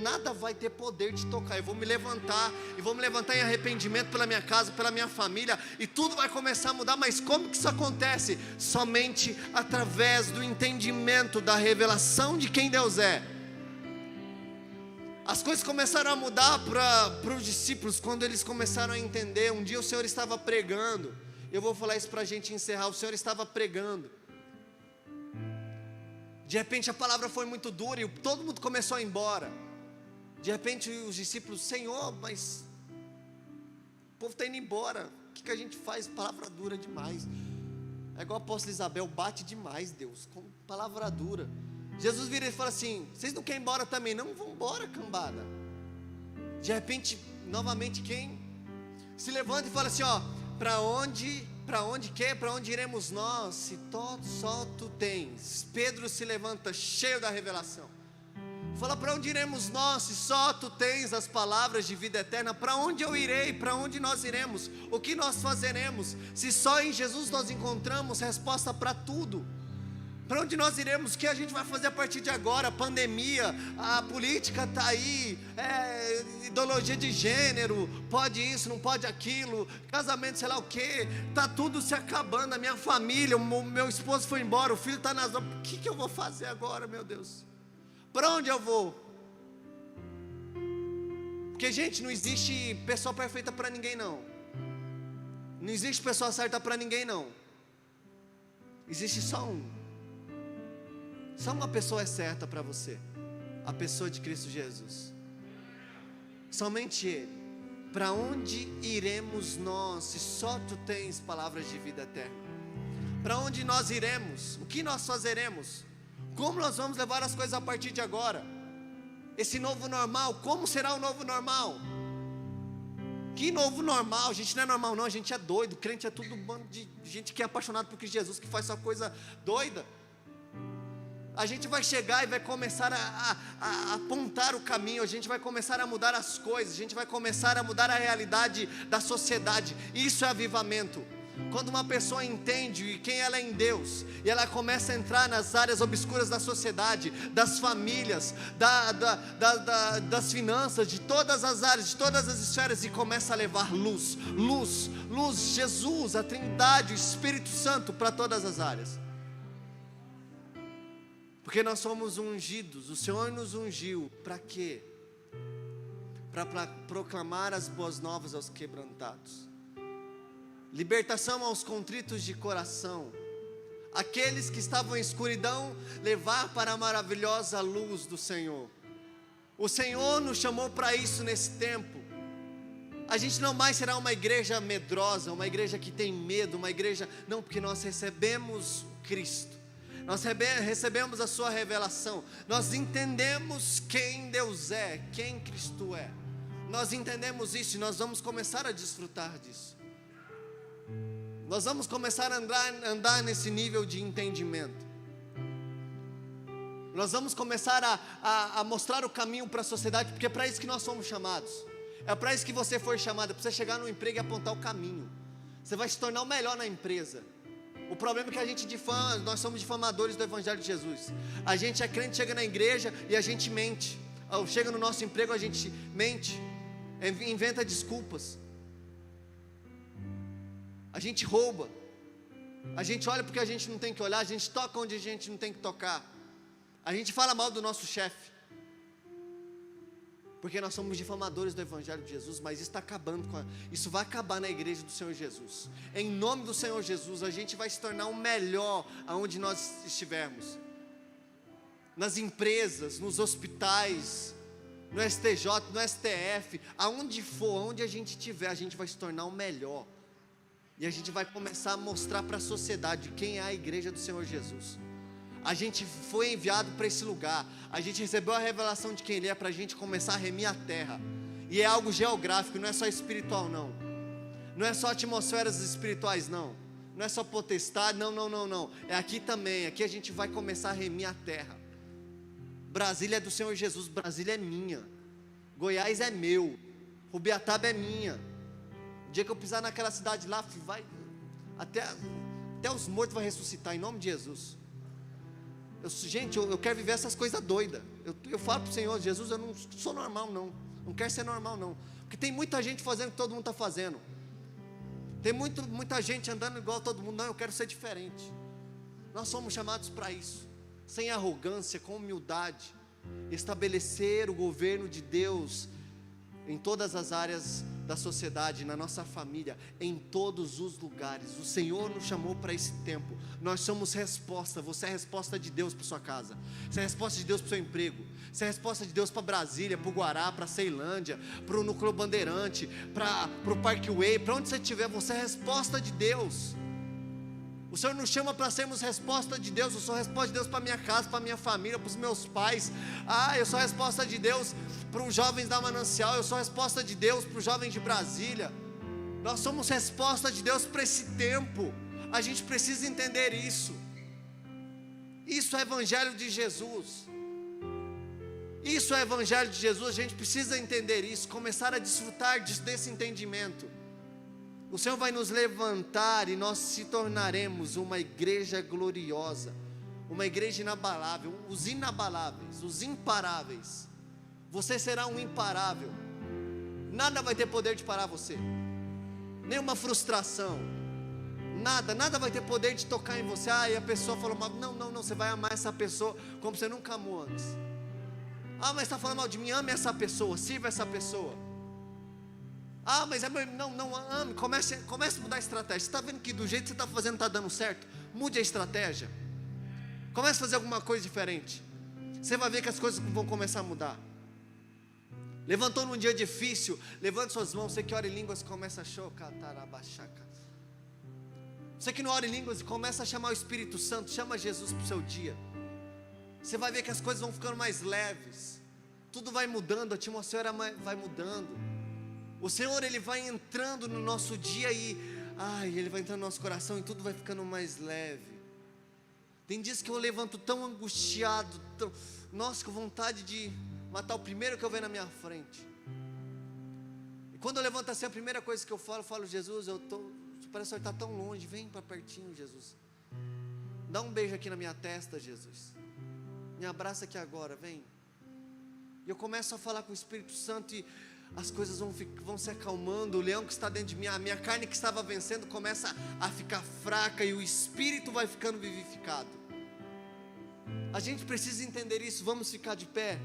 nada vai ter poder de tocar. Eu vou me levantar, e vou me levantar em arrependimento pela minha casa, pela minha família, e tudo vai começar a mudar. Mas como que isso acontece? Somente através do entendimento, da revelação de quem Deus é. As coisas começaram a mudar para os discípulos quando eles começaram a entender. Um dia o Senhor estava pregando. Eu vou falar isso para a gente encerrar. O Senhor estava pregando. De repente a palavra foi muito dura e todo mundo começou a ir embora. De repente os discípulos: Senhor, mas o povo está indo embora, o que a gente faz? Palavra dura demais. É igual a apóstola Isabel: bate demais, Deus, com palavra dura. Jesus vira e fala assim: vocês não querem ir embora também? Não, vão embora, cambada. De repente, novamente, quem se levanta e fala assim: ó, para onde Para onde quer? Para onde iremos nós? Se só tu tens. Pedro se levanta cheio da revelação. Fala, para onde iremos nós? Se só tu tens as palavras de vida eterna. Para onde eu irei? Para onde nós iremos? O que nós fazeremos? Se só em Jesus nós encontramos resposta para tudo. Para onde nós iremos? O que a gente vai fazer a partir de agora? A pandemia, a política está aí, ideologia de gênero, pode isso, não pode aquilo, casamento, sei lá o que, está tudo se acabando. A minha família, o meu esposo foi embora, o filho está nas mãos. O que eu vou fazer agora, meu Deus? Para onde eu vou? Porque, gente, não existe pessoa perfeita para ninguém, não. Não existe pessoa certa para ninguém, não. Existe só um. Só uma pessoa é certa para você, a pessoa de Cristo Jesus. Somente Ele. Para onde iremos nós, se só tu tens palavras de vida eterna? Para onde nós iremos? O que nós fazeremos? Como nós vamos levar as coisas a partir de agora? Esse novo normal, como será o novo normal? Que novo normal? A gente não é normal não, a gente é doido. Crente é tudo um bando de gente que é apaixonado por Cristo Jesus, que faz só coisa doida. A gente vai chegar e vai começar a apontar o caminho, a gente vai começar a mudar as coisas, a gente vai começar a mudar a realidade da sociedade. Isso é avivamento. Quando uma pessoa entende quem ela é em Deus, e ela começa a entrar nas áreas obscuras da sociedade, das famílias, das finanças, de todas as áreas, de todas as esferas, e começa a levar luz, Jesus, a Trindade, o Espírito Santo para todas as áreas. Porque nós somos ungidos, o Senhor nos ungiu, para quê? Para proclamar as boas novas aos quebrantados, libertação aos contritos de coração, aqueles que estavam em escuridão, levar para a maravilhosa luz do Senhor. O Senhor nos chamou para isso nesse tempo. A gente não mais será uma igreja medrosa, uma igreja que tem medo, uma igreja, não, porque nós recebemos Cristo. Nós recebemos a sua revelação, nós entendemos quem Deus é, quem Cristo é. Nós entendemos isso e nós vamos começar a desfrutar disso. Nós vamos começar a andar nesse nível de entendimento. Nós vamos começar a mostrar o caminho para a sociedade, porque é para isso que nós somos chamados. É para isso que você foi chamado, é para você chegar no emprego e apontar o caminho. Você vai se tornar o melhor na empresa. O problema é que a gente difama, nós somos difamadores do Evangelho de Jesus. A gente é crente, chega na igreja e a gente mente. Chega no nosso emprego, a gente mente, inventa desculpas. A gente rouba. A gente olha porque a gente não tem que olhar, a gente toca onde a gente não tem que tocar. A gente fala mal do nosso chefe. Porque nós somos difamadores do Evangelho de Jesus, mas isso está acabando isso vai acabar na igreja do Senhor Jesus. Em nome do Senhor Jesus, a gente vai se tornar o melhor aonde nós estivermos. Nas empresas, nos hospitais, no STJ, no STF, aonde for, aonde a gente estiver, a gente vai se tornar o melhor. E a gente vai começar a mostrar para a sociedade quem é a igreja do Senhor Jesus. A gente foi enviado para esse lugar, a gente recebeu a revelação de quem Ele é, para a gente começar a remir a terra. E é algo geográfico, não é só espiritual não. Não é só atmosferas espirituais não. Não é só potestade, não. É aqui também, aqui a gente vai começar a remir a terra. Brasília é do Senhor Jesus, Brasília é minha. Goiás é meu, Rubiataba é minha. O dia que eu pisar naquela cidade lá, vai, até os mortos vão ressuscitar, em nome de Jesus. Gente, eu quero viver essas coisas doidas. Eu falo para o Senhor, Jesus, eu não sou normal não quero ser normal não, porque tem muita gente fazendo o que todo mundo está fazendo, tem muita gente andando igual a todo mundo. Não, eu quero ser diferente. Nós somos chamados para isso, sem arrogância, com humildade, estabelecer o governo de Deus em todas as áreas da sociedade, na nossa família, em todos os lugares. O Senhor nos chamou para esse tempo. Nós somos resposta. Você é a resposta de Deus para sua casa, você é a resposta de Deus para o seu emprego, você é a resposta de Deus para Brasília, para o Guará, para a Ceilândia, para o Núcleo Bandeirante, para o Parkway, para onde você estiver. Você é a resposta de Deus. O Senhor nos chama para sermos resposta de Deus. Eu sou a resposta de Deus para minha casa, para minha família, para os meus pais. Eu sou a resposta de Deus para os jovens da Manancial. Eu sou a resposta de Deus para os jovens de Brasília. Nós somos resposta de Deus para esse tempo. A gente precisa entender isso. Isso é Evangelho de Jesus. Isso é Evangelho de Jesus. A gente precisa entender isso, começar a desfrutar desse entendimento. O Senhor vai nos levantar e nós se tornaremos uma igreja gloriosa, uma igreja inabalável, os inabaláveis, os imparáveis. Você será um imparável. Nada vai ter poder de parar você. Nenhuma frustração. Nada vai ter poder de tocar em você. E a pessoa falou mal. Não, você vai amar essa pessoa como você nunca amou antes. Mas está falando mal de mim. Ame essa pessoa, sirva essa pessoa. Mas não ame. Comece a mudar a estratégia. Você está vendo que do jeito que você está fazendo está dando certo? Mude a estratégia. Comece a fazer alguma coisa diferente. Você vai ver que as coisas vão começar a mudar. Levantou num dia difícil, levante suas mãos. Você que ora em línguas, começa a chocar. Você que não ora em línguas, começa a chamar o Espírito Santo. Chama Jesus para o seu dia. Você vai ver que as coisas vão ficando mais leves. Tudo vai mudando, a atmosfera vai mudando. O Senhor, Ele vai entrando no nosso dia e Ele vai entrando no nosso coração e tudo vai ficando mais leve. Tem dias que eu levanto tão angustiado, nossa, com vontade de matar o primeiro que eu vejo na minha frente. E quando eu levanto assim, a primeira coisa que eu falo, Jesus, parece que o Senhor está tão longe, vem para pertinho, Jesus. Dá um beijo aqui na minha testa, Jesus. Me abraça aqui agora, vem. E eu começo a falar com o Espírito Santo e as coisas vão se acalmando. O leão que está dentro de mim, a minha carne que estava vencendo, começa a ficar fraca e o Espírito vai ficando vivificado. A gente precisa entender isso. Vamos ficar de pé.